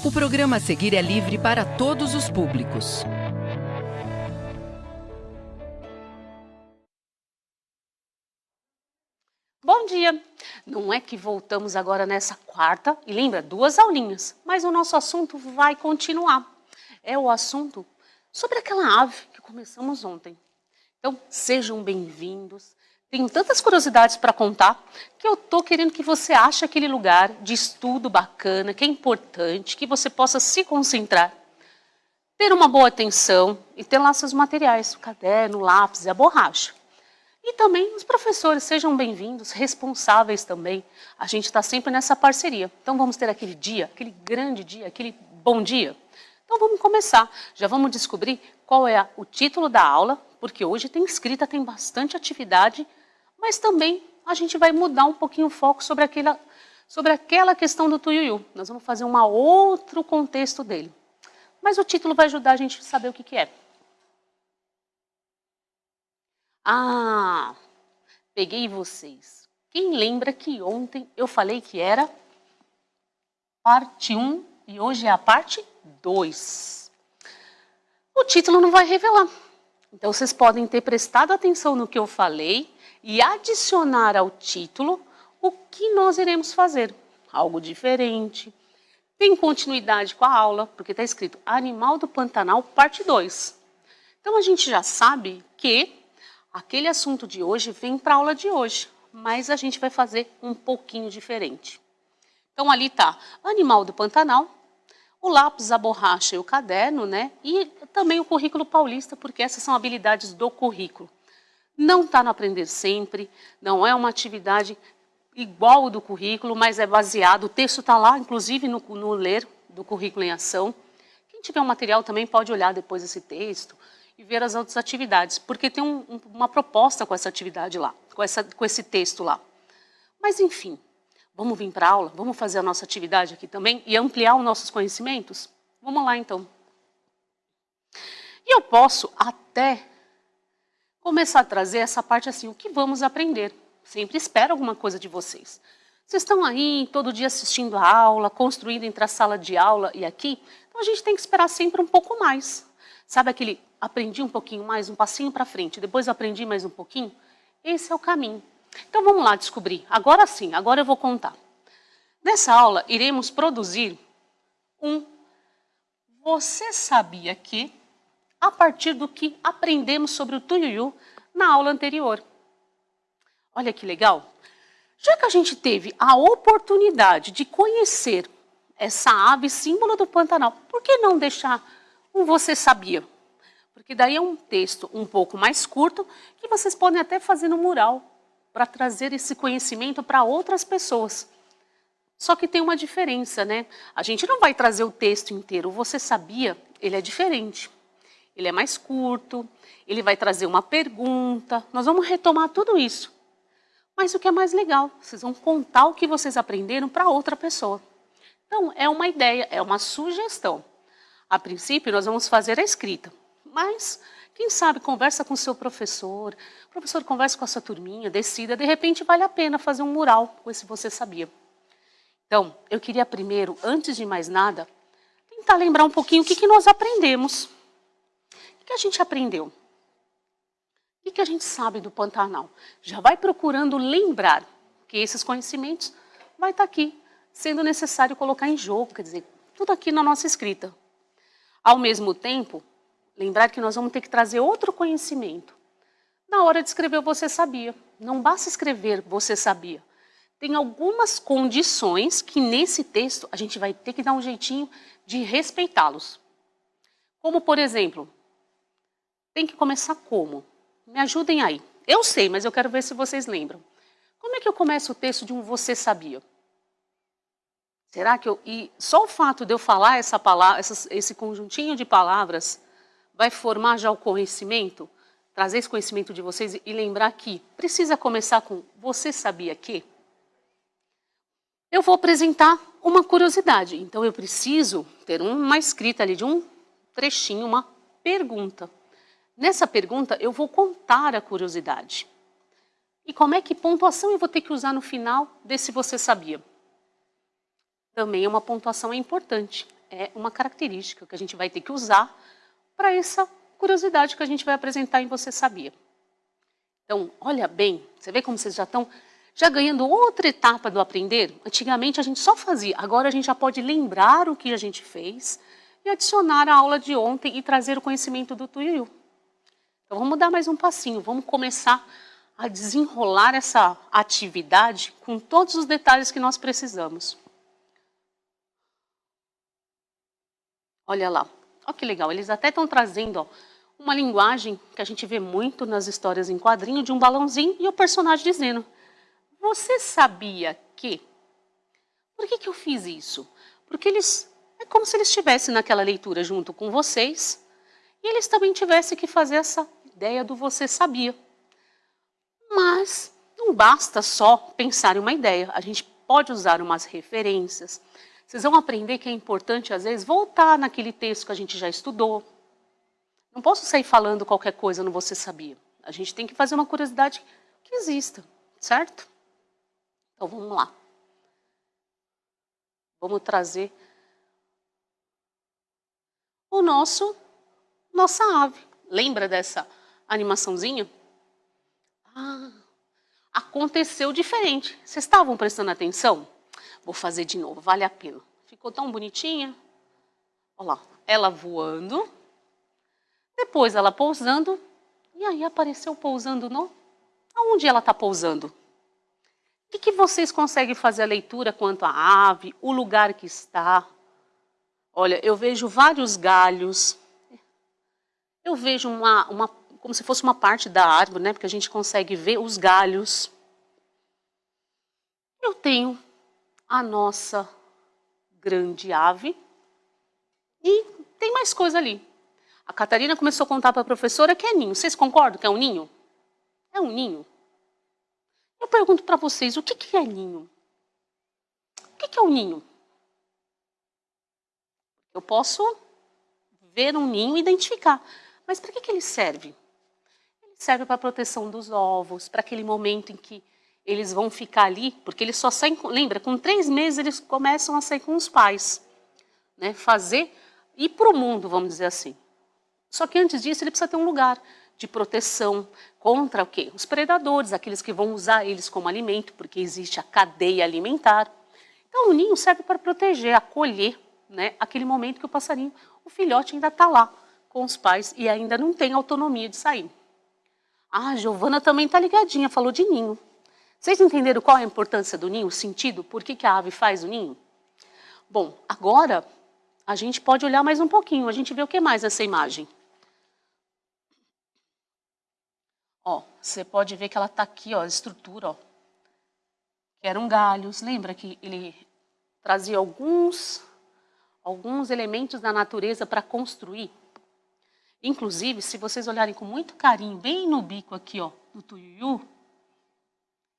O programa a seguir é livre para todos os públicos. Bom dia! Não é que voltamos agora nessa quarta, e lembra, 2 aulinhas, mas o nosso assunto vai continuar. É o assunto sobre aquela ave que começamos ontem. Então, sejam bem-vindos. Tenho tantas curiosidades para contar que eu estou querendo que você ache aquele lugar de estudo bacana, que é importante, que você possa se concentrar, ter uma boa atenção e ter lá seus materiais, o caderno, o lápis e a borracha. E também os professores, sejam bem-vindos, responsáveis também. A gente está sempre nessa parceria. Então vamos ter aquele dia, aquele grande dia, aquele bom dia. Então vamos começar. Já vamos descobrir qual é o título da aula, porque hoje tem escrita, tem bastante atividade, mas também a gente vai mudar um pouquinho o foco sobre aquela questão do tuiuiu. Nós vamos fazer um outro contexto dele. Mas o título vai ajudar a gente a saber o que é. Ah, peguei vocês. Quem lembra que ontem eu falei que era parte 1 e hoje é a parte 2? O título não vai revelar. Então vocês podem ter prestado atenção no que eu falei e adicionar ao título o que nós iremos fazer. Algo diferente. Tem continuidade com a aula, porque está escrito Animal do Pantanal, parte 2. Então a gente já sabe que aquele assunto de hoje vem para a aula de hoje, mas a gente vai fazer um pouquinho diferente. Então ali está Animal do Pantanal, o lápis, a borracha e o caderno, né? E também o currículo paulista, porque essas são habilidades do currículo. Não está no Aprender Sempre, não é uma atividade igual ao do currículo, mas é baseado, o texto está lá, inclusive no ler do currículo em ação. Quem tiver um material também pode olhar depois esse texto e ver as outras atividades, porque tem uma proposta com essa atividade lá, com esse texto lá. Mas enfim, vamos vir para a aula, vamos fazer a nossa atividade aqui também e ampliar os nossos conhecimentos? Vamos lá então. E eu posso até começar a trazer essa parte assim, o que vamos aprender? Sempre espero alguma coisa de vocês. Vocês estão aí todo dia assistindo a aula, construindo entre a sala de aula e aqui, então a gente tem que esperar sempre um pouco mais. Sabe aquele aprendi um pouquinho mais, um passinho para frente, depois aprendi mais um pouquinho? Esse é o caminho. Então vamos lá descobrir. Agora sim, agora eu vou contar. Nessa aula iremos produzir Você sabia que, a partir do que aprendemos sobre o tuiuiu na aula anterior. Olha que legal. Já que a gente teve a oportunidade de conhecer essa ave símbolo do Pantanal, por que não deixar um Você Sabia? Porque daí é um texto um pouco mais curto que vocês podem até fazer no mural para trazer esse conhecimento para outras pessoas. Só que tem uma diferença, né? A gente não vai trazer o texto inteiro. O Você Sabia, ele é diferente. Ele é mais curto, ele vai trazer uma pergunta. Nós vamos retomar tudo isso. Mas o que é mais legal, vocês vão contar o que vocês aprenderam para outra pessoa. Então, é uma ideia, é uma sugestão. A princípio, nós vamos fazer a escrita. Mas, quem sabe, conversa com o seu professor, o professor conversa com a sua turminha, decida, de repente vale a pena fazer um mural com esse Você Sabia. Então, eu queria primeiro, antes de mais nada, tentar lembrar um pouquinho o que nós aprendemos. O que a gente aprendeu? O que a gente sabe do Pantanal? Já vai procurando lembrar que esses conhecimentos vai estar aqui, sendo necessário colocar em jogo, quer dizer, tudo aqui na nossa escrita. Ao mesmo tempo, lembrar que nós vamos ter que trazer outro conhecimento. Na hora de escrever o Você Sabia. Não basta escrever Você Sabia. Tem algumas condições que nesse texto a gente vai ter que dar um jeitinho de respeitá-los. Como, por exemplo, tem que começar como? Me ajudem aí. Eu sei, mas eu quero ver se vocês lembram. Como é que eu começo o texto de um Você Sabia? Será que e só o fato de eu falar essa palavra, esse conjuntinho de palavras vai formar já o conhecimento? Trazer esse conhecimento de vocês e lembrar que precisa começar com Você sabia que? Eu vou apresentar uma curiosidade. Então eu preciso ter uma escrita ali de um trechinho, uma pergunta. Nessa pergunta, eu vou contar a curiosidade. E como é que pontuação eu vou ter que usar no final desse Você Sabia? Também uma pontuação é importante. é uma característica que a gente vai ter que usar para essa curiosidade que a gente vai apresentar em Você Sabia? Então, olha bem, você vê como vocês já estão ganhando outra etapa do aprender? Antigamente a gente só fazia, agora a gente já pode lembrar o que a gente fez e adicionar a aula de ontem e trazer o conhecimento do Tuiuiu. Então vamos dar mais um passinho, vamos começar a desenrolar essa atividade com todos os detalhes que nós precisamos. Olha lá, olha que legal, eles até estão trazendo uma linguagem que a gente vê muito nas histórias em quadrinho, de um balãozinho e o personagem dizendo: você sabia que? Por que eu fiz isso? Porque é como se eles estivessem naquela leitura junto com vocês e eles também tivessem que fazer essa ideia do você sabia. Mas não basta só pensar em uma ideia, a gente pode usar umas referências. Vocês vão aprender que é importante, às vezes, voltar naquele texto que a gente já estudou. Não posso sair falando qualquer coisa no Você Sabia. A gente tem que fazer uma curiosidade que exista, certo? Então vamos lá. Vamos trazer o nossa ave. Lembra dessa animaçãozinha? Ah, aconteceu diferente. Vocês estavam prestando atenção? Vou fazer de novo, vale a pena. Ficou tão bonitinha. Olha lá, ela voando. Depois ela pousando. E aí apareceu pousando no... Aonde ela está pousando? O que vocês conseguem fazer a leitura quanto à ave, o lugar que está? Olha, eu vejo vários galhos. Eu vejo como se fosse uma parte da árvore, né? Porque a gente consegue ver os galhos. Eu tenho a nossa grande ave. E tem mais coisa ali. A Catarina começou a contar para a professora que é ninho. Vocês concordam que é um ninho? É um ninho. Eu pergunto para vocês, o que é ninho? O que é um ninho? Eu posso ver um ninho e identificar. Mas para que ele serve? Ele serve para a proteção dos ovos, para aquele momento em que eles vão ficar ali, porque eles só saem, lembra, com 3 meses eles começam a sair com os pais, né? Ir para o mundo, vamos dizer assim. Só que antes disso ele precisa ter um lugar de proteção contra o quê? Os predadores, aqueles que vão usar eles como alimento, porque existe a cadeia alimentar. Então o ninho serve para proteger, acolher, né, aquele momento que o passarinho, o filhote ainda está lá com os pais e ainda não tem autonomia de sair. Ah, a Giovana também está ligadinha, falou de ninho. Vocês entenderam qual é a importância do ninho, o sentido? Por que a ave faz o ninho? Bom, agora a gente pode olhar mais um pouquinho, a gente vê o que mais nessa imagem. Ó, você pode ver que ela está aqui, ó, a estrutura, ó, que eram galhos. Lembra que ele trazia alguns elementos da natureza para construir? Inclusive, se vocês olharem com muito carinho, bem no bico aqui, ó, do Tuiuiu,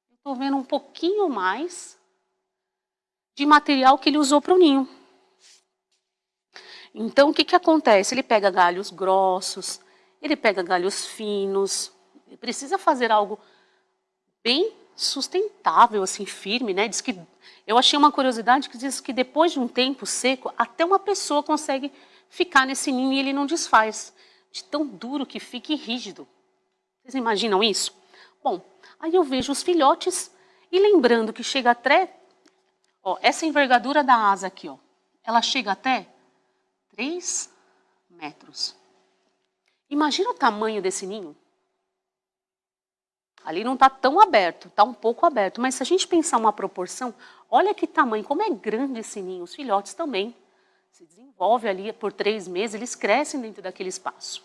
eu estou vendo um pouquinho mais de material que ele usou para o ninho. Então, o que acontece? Ele pega galhos grossos, ele pega galhos finos, ele precisa fazer algo bem sustentável, assim, firme, né? Diz que, eu achei uma curiosidade que diz que depois de um tempo seco, até uma pessoa consegue ficar nesse ninho e ele não desfaz, de tão duro que fica e rígido. Vocês imaginam isso? Bom, aí eu vejo os filhotes e lembrando que chega até, ó, essa envergadura da asa aqui, ó, ela chega até 3 metros. Imagina o tamanho desse ninho. Ali não está tão aberto, está um pouco aberto. Mas se a gente pensar uma proporção, olha que tamanho, como é grande esse ninho. Os filhotes também se desenvolvem ali por 3 meses, eles crescem dentro daquele espaço.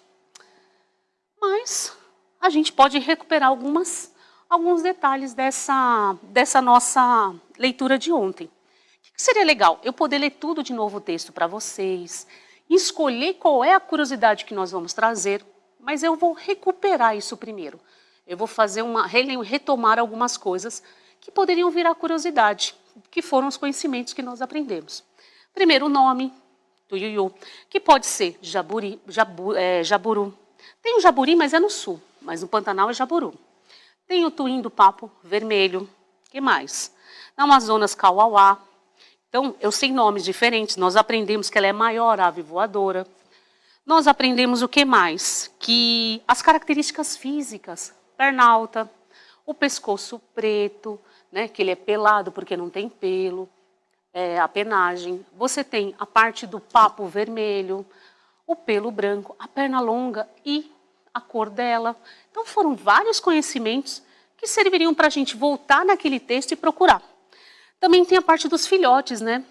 Mas a gente pode recuperar alguns detalhes dessa nossa leitura de ontem. O que seria legal? Eu poder ler tudo de novo o texto para vocês, escolher qual é a curiosidade que nós vamos trazer, mas eu vou recuperar isso primeiro. Eu vou fazer retomar algumas coisas que poderiam virar curiosidade, que foram os conhecimentos que nós aprendemos. Primeiro, o nome, Tuiuiu, que pode ser jaburu. Tem o jaburi, mas é no sul, mas no Pantanal é jaburu. Tem o tuim do papo vermelho, que mais? Na Amazonas, cauauá. Então, eu sei nomes diferentes. Nós aprendemos que ela é a maior ave voadora. Nós aprendemos o que mais? Que as características físicas, perna alta, o pescoço preto, né, que ele é pelado porque não tem pelo, a penagem. Você tem a parte do papo vermelho, o pelo branco, a perna longa e a cor dela. Então foram vários conhecimentos que serviriam para a gente voltar naquele texto e procurar. Também tem a parte dos filhotes, né?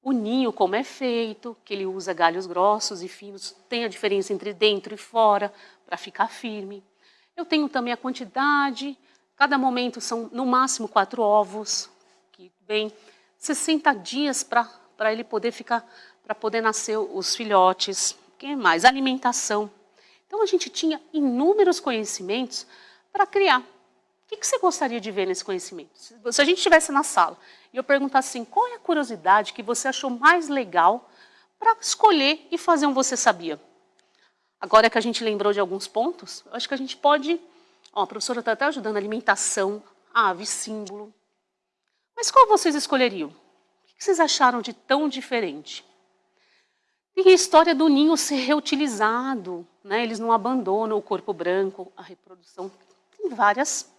O ninho, como é feito, que ele usa galhos grossos e finos, tem a diferença entre dentro e fora, para ficar firme. Eu tenho também a quantidade, cada momento são no máximo 4 ovos, que vem 60 dias para ele poder ficar, para poder nascer os filhotes. O que mais? Alimentação. Então a gente tinha inúmeros conhecimentos para criar. O que você gostaria de ver nesse conhecimento? Se a gente estivesse na sala e eu perguntasse assim, qual é a curiosidade que você achou mais legal para escolher e fazer um Você Sabia? Agora que a gente lembrou de alguns pontos, eu acho que a gente pode... Ó, a professora está até ajudando a alimentação, a ave símbolo. Mas qual vocês escolheriam? O que vocês acharam de tão diferente? Tem a história do ninho ser reutilizado, né? Eles não abandonam o corpo branco, a reprodução. Tem várias...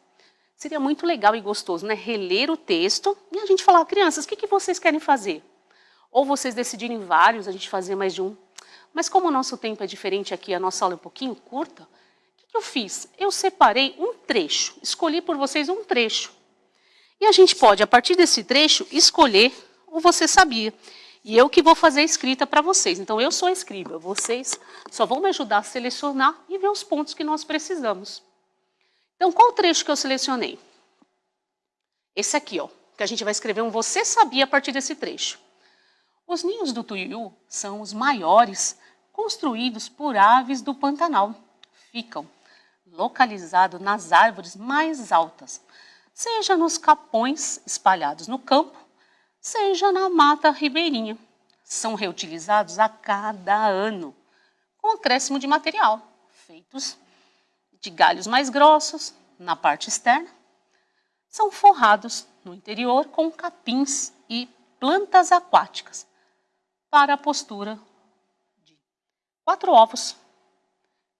Seria muito legal e gostoso, né? Reler o texto e a gente falar, crianças, o que vocês querem fazer? Ou vocês decidirem vários, a gente fazer mais de um. Mas como o nosso tempo é diferente aqui, a nossa aula é um pouquinho curta, o que eu fiz? Eu separei um trecho, escolhi por vocês um trecho. E a gente pode, a partir desse trecho, escolher o Você Sabia. E eu que vou fazer a escrita para vocês. Então, eu sou a escriba, vocês só vão me ajudar a selecionar e ver os pontos que nós precisamos. Então, qual o trecho que eu selecionei? Esse aqui, ó, que a gente vai escrever um Você Sabia a partir desse trecho. Os ninhos do tuiuiu são os maiores construídos por aves do Pantanal. Ficam localizados nas árvores mais altas, seja nos capões espalhados no campo, seja na mata ribeirinha. São reutilizados a cada ano, com acréscimo de material, feitos de galhos mais grossos na parte externa, são forrados no interior com capins e plantas aquáticas para a postura de 4 ovos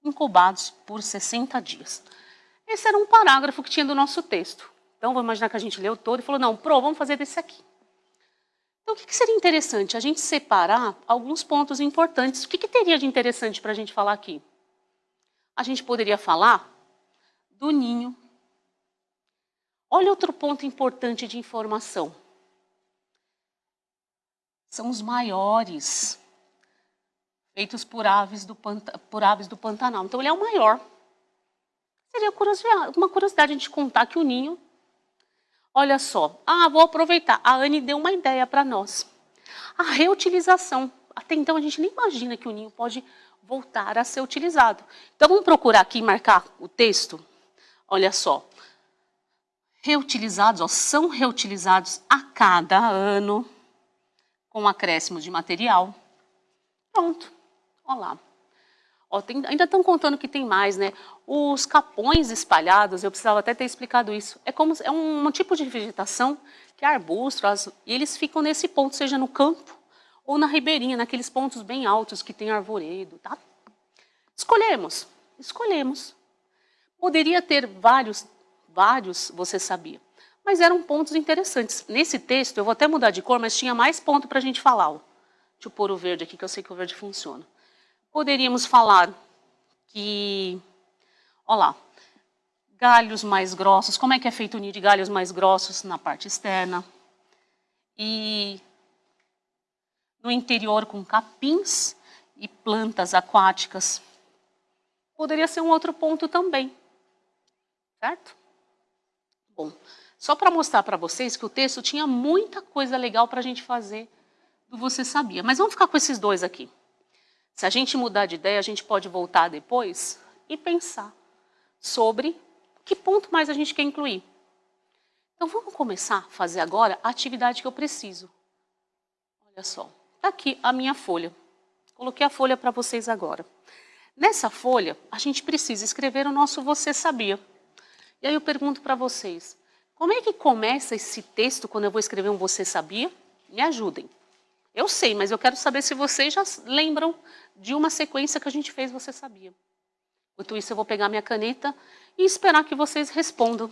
incubados por 60 dias. Esse era um parágrafo que tinha do nosso texto. Então, vamos imaginar que a gente leu todo e falou, não, vamos fazer desse aqui. Então, o que seria interessante? A gente separar alguns pontos importantes. O que teria de interessante para a gente falar aqui? A gente poderia falar do ninho. Olha outro ponto importante de informação. São os maiores, feitos por aves do Pantanal. Então, ele é o maior. Seria uma curiosidade a gente contar que o ninho... Olha só, vou aproveitar. A Anne deu uma ideia para nós. A reutilização. Até então, a gente nem imagina que o ninho pode voltar a ser utilizado. Então, vamos procurar aqui e marcar o texto. Olha só. Reutilizados, ó, são reutilizados a cada ano, com acréscimo de material. Pronto. Olha lá. Ó, ainda estão contando que tem mais, né? Os capões espalhados, eu precisava até ter explicado isso. É um tipo de vegetação que é arbusto, e eles ficam nesse ponto, seja no campo ou na ribeirinha, naqueles pontos bem altos que tem arvoredo, tá? Escolhemos. Poderia ter vários, Você Sabia. Mas eram pontos interessantes. Nesse texto, eu vou até mudar de cor, mas tinha mais ponto para a gente falar. Ó. Deixa eu pôr o verde aqui, que eu sei que o verde funciona. Poderíamos falar que, olha lá, galhos mais grossos, como é que é feito o ninho de galhos mais grossos na parte externa? E no interior com capins e plantas aquáticas. Poderia ser um outro ponto também, certo? Bom, só para mostrar para vocês que o texto tinha muita coisa legal para a gente fazer do Você Sabia. Mas vamos ficar com esses dois aqui. Se a gente mudar de ideia, a gente pode voltar depois e pensar sobre que ponto mais a gente quer incluir. Então, vamos começar a fazer agora a atividade que eu preciso. Olha só, está aqui a minha folha. Coloquei a folha para vocês agora. Nessa folha, a gente precisa escrever o nosso Você Sabia. E aí eu pergunto para vocês, como é que começa esse texto quando eu vou escrever um Você Sabia? Me ajudem. Eu sei, mas eu quero saber se vocês já lembram de uma sequência que a gente fez, você sabia. Enquanto isso, eu vou pegar minha caneta e esperar que vocês respondam.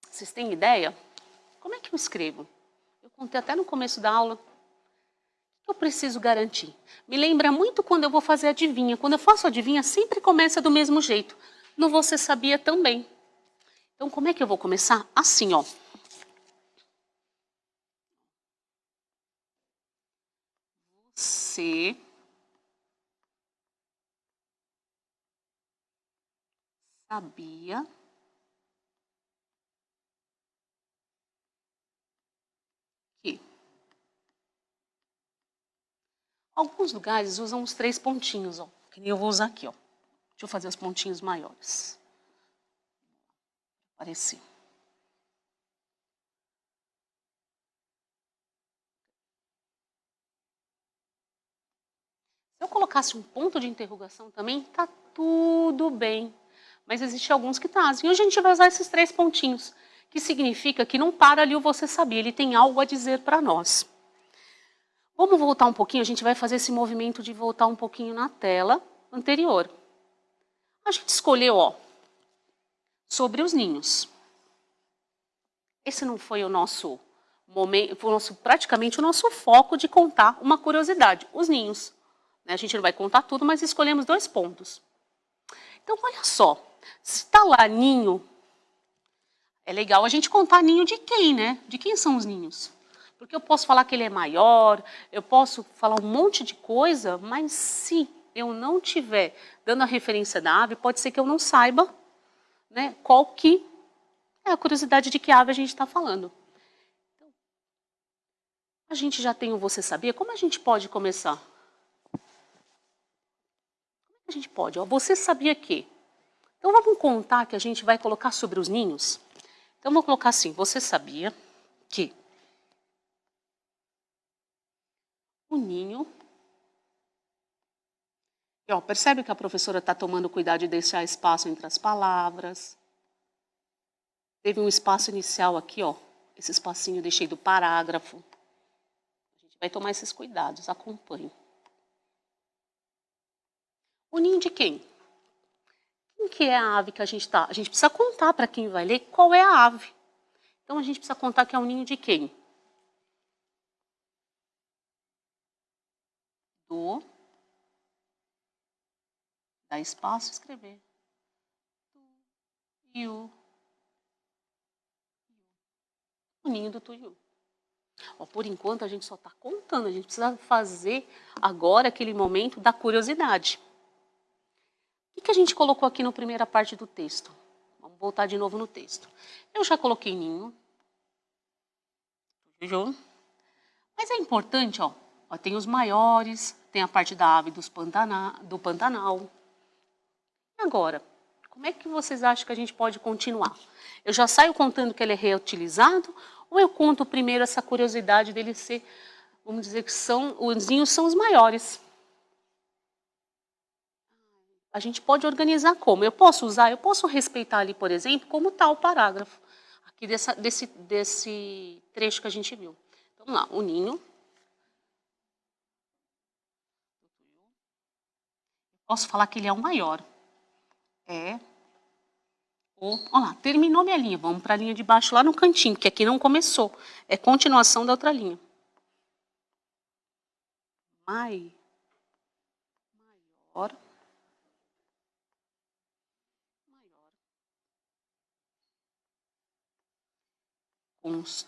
Vocês têm ideia? Como é que eu escrevo? Eu contei até no começo da aula. O que eu preciso garantir? Me lembra muito quando eu vou fazer adivinha. Quando eu faço adivinha, sempre começa do mesmo jeito. No Você Sabia também. Então, como é que eu vou começar? Assim, ó. Você sabia que... Alguns lugares usam os 3 pontinhos, ó. Que nem eu vou usar aqui, ó. Deixa eu fazer os pontinhos maiores. Apareci. Se eu colocasse um ponto de interrogação também, tá tudo bem. Mas existe alguns que trazem. E hoje a gente vai usar esses 3 pontinhos, que significa que não para ali o Você Sabia, ele tem algo a dizer para nós. Vamos voltar um pouquinho, a gente vai fazer esse movimento de voltar um pouquinho na tela anterior. A gente escolheu, ó, sobre os ninhos. Esse não foi o nosso momento, foi praticamente o nosso foco de contar uma curiosidade, os ninhos. A gente não vai contar tudo, mas escolhemos 2 pontos. Então, olha só, se está lá ninho, é legal a gente contar ninho de quem, né? De quem são os ninhos? Porque eu posso falar que ele é maior, eu posso falar um monte de coisa, mas se eu não tiver dando a referência da ave, pode ser que eu não saiba, né, qual que é a curiosidade de que ave a gente está falando. Então, a gente já tem o Você Sabia? Como a gente pode começar? Como é que a gente pode? Ó, você sabia que? Então vamos contar que a gente vai colocar sobre os ninhos? Então vou colocar assim, você sabia que o ninho... E, ó, percebe que a professora está tomando cuidado de deixar espaço entre as palavras. Teve um espaço inicial aqui, ó. Esse espacinho eu deixei do parágrafo. A gente vai tomar esses cuidados, acompanhe. O ninho de quem? Quem que é a ave que a gente está? A gente precisa contar para quem vai ler qual é a ave. Então a gente precisa contar que é o ninho de quem? Do... Dá espaço, escrever. Tuiu. O ninho do tuiu. Ó, por enquanto a gente só está contando, a gente precisa fazer agora aquele momento da curiosidade. O que a gente colocou aqui na primeira parte do texto? Vamos voltar de novo no texto. Eu já coloquei ninho. Mas é importante, ó, tem os maiores, tem a parte da ave do Pantanal. Agora, como é que vocês acham que a gente pode continuar? Eu já saio contando que ele é reutilizado ou eu conto primeiro essa curiosidade dele ser, vamos dizer que os ninhos são os maiores? A gente pode organizar como? Eu posso respeitar ali, por exemplo, como está o parágrafo, aqui desse trecho que a gente viu. Então, vamos lá, o ninho. Posso falar que ele é o maior. Olha lá, terminou minha linha. Vamos para a linha de baixo, lá no cantinho, que aqui não começou. É continuação da outra linha. Maior. Construído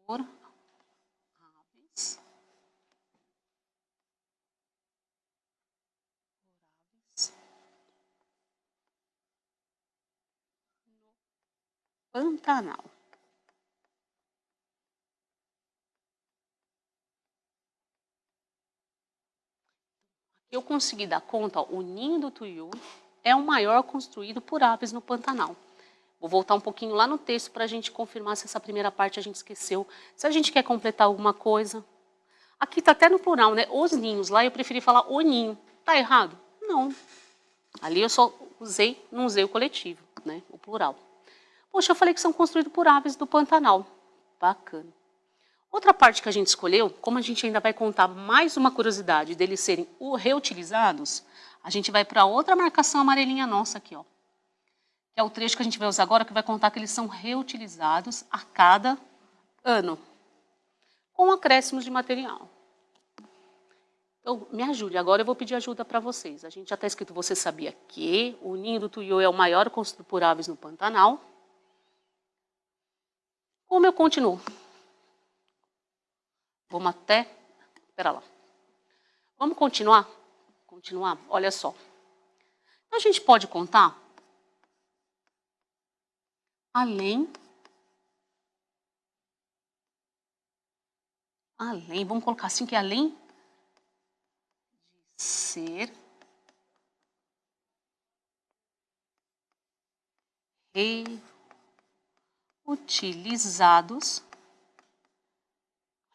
por aves no Pantanal. Eu consegui dar conta, ó, o ninho do tuiu é o maior construído por aves no Pantanal. Vou voltar um pouquinho lá no texto para a gente confirmar se essa primeira parte a gente esqueceu. Se a gente quer completar alguma coisa. Aqui está até no plural, né? Os ninhos. Lá eu preferi falar o ninho. Tá errado? Não. Ali eu só não usei o coletivo, né? O plural. Poxa, eu falei que são construídos por aves do Pantanal. Bacana. Outra parte que a gente escolheu, como a gente ainda vai contar mais uma curiosidade deles serem reutilizados, a gente vai para outra marcação amarelinha nossa aqui, ó. Que é o trecho que a gente vai usar agora, que vai contar que eles são reutilizados a cada ano, com acréscimos de material. Então, me ajude, agora eu vou pedir ajuda para vocês. A gente já está escrito, você sabia que o ninho do tuiô é o maior construído por aves no Pantanal. Como eu continuo? Vamos até... Espera lá. Vamos continuar? Continuar? Olha só. A gente pode contar além, vamos colocar assim, que além de ser reutilizados,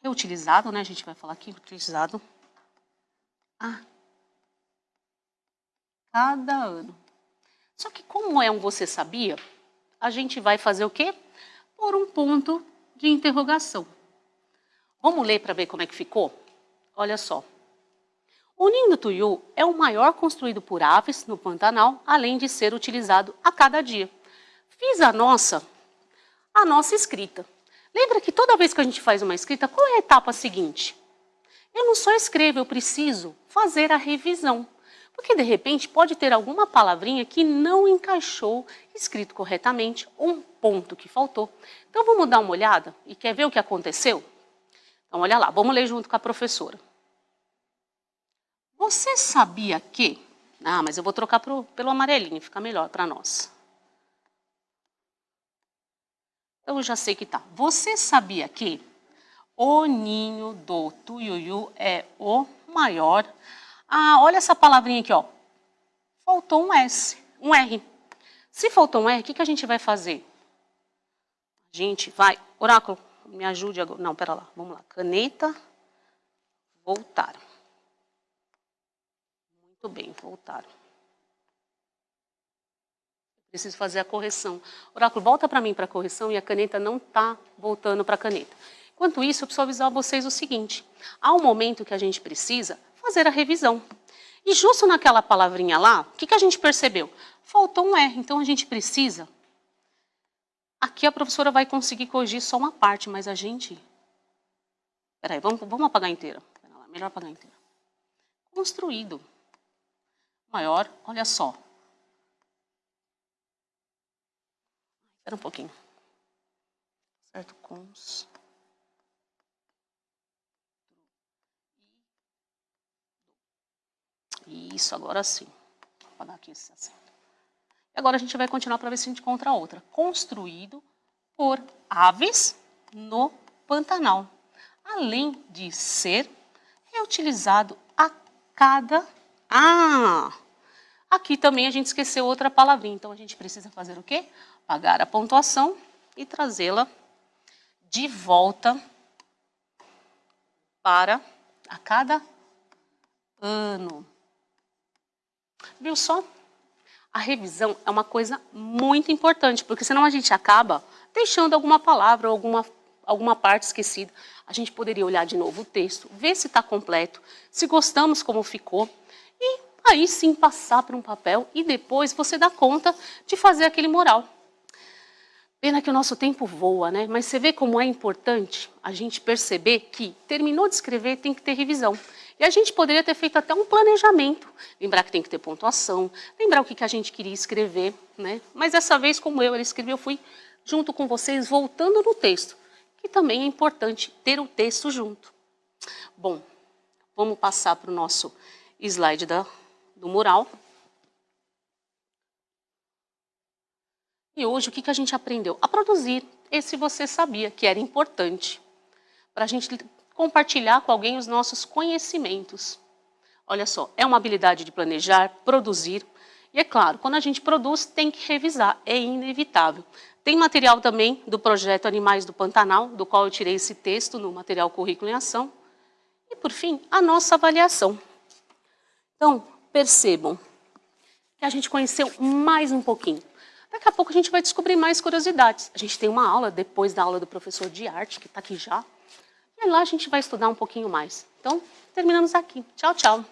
reutilizado, né, a gente vai falar aqui, utilizado a cada ano. Só que como é um você sabia, a gente vai fazer o quê? Por um ponto de interrogação. Vamos ler para ver como é que ficou? Olha só. O ninho do tuiú é o maior construído por aves no Pantanal, além de ser utilizado a cada dia. Fiz a nossa escrita. Lembra que toda vez que a gente faz uma escrita, qual é a etapa seguinte? Eu não só escrevo, eu preciso fazer a revisão. Porque, de repente, pode ter alguma palavrinha que não encaixou escrito corretamente, ou um ponto que faltou. Então, vamos dar uma olhada e quer ver o que aconteceu? Então, olha lá, vamos ler junto com a professora. Você sabia que... Ah, mas eu vou trocar pelo amarelinho, fica melhor para nós. Então, eu já sei que tá. Você sabia que o ninho do tuiuiu é o maior... Ah, olha essa palavrinha aqui, ó. Faltou um S, um R. Se faltou um R, o que a gente vai fazer? A gente vai... Oráculo, me ajude agora. Não, pera lá. Vamos lá. Caneta, voltar. Muito bem, voltar. Preciso fazer a correção. Oráculo, volta para mim para a correção e a caneta não está voltando para a caneta. Enquanto isso, eu preciso avisar vocês o seguinte. Há um momento que a gente precisa fazer a revisão. E justo naquela palavrinha lá, o que a gente percebeu? Faltou um R, então a gente precisa... Aqui a professora vai conseguir corrigir só uma parte, mas a gente... Peraí, vamos apagar inteira. Melhor apagar inteira. Construído. Maior, olha só. Espera um pouquinho. Certo, cons... Isso, agora sim. Vou apagar aqui esse acento. E agora a gente vai continuar para ver se a gente encontra outra. Construído por aves no Pantanal. Além de ser reutilizado a cada... Ah! Aqui também a gente esqueceu outra palavrinha. Então a gente precisa fazer o quê? Apagar a pontuação e trazê-la de volta para a cada ano. Viu só? A revisão é uma coisa muito importante, porque senão a gente acaba deixando alguma palavra ou alguma parte esquecida. A gente poderia olhar de novo o texto, ver se está completo, se gostamos como ficou, e aí sim passar para um papel e depois você dá conta de fazer aquele mural. Pena que o nosso tempo voa, né? Mas você vê como é importante a gente perceber que terminou de escrever, tem que ter revisão. E a gente poderia ter feito até um planejamento, lembrar que tem que ter pontuação, lembrar o que a gente queria escrever, né? Mas dessa vez, como eu escrevi, eu fui junto com vocês, voltando no texto, que também é importante ter o texto junto. Bom, vamos passar para o nosso slide do mural. E hoje, o que a gente aprendeu? A produzir. Esse você sabia que era importante para a gente compartilhar com alguém os nossos conhecimentos. Olha só, é uma habilidade de planejar, produzir. E é claro, quando a gente produz, tem que revisar, é inevitável. Tem material também do projeto Animais do Pantanal, do qual eu tirei esse texto no material Currículo em Ação. E, por fim, a nossa avaliação. Então, percebam que a gente conheceu mais um pouquinho. Daqui a pouco a gente vai descobrir mais curiosidades. A gente tem uma aula depois da aula do professor de arte, que está aqui já. E lá a gente vai estudar um pouquinho mais. Então, terminamos aqui. Tchau, tchau.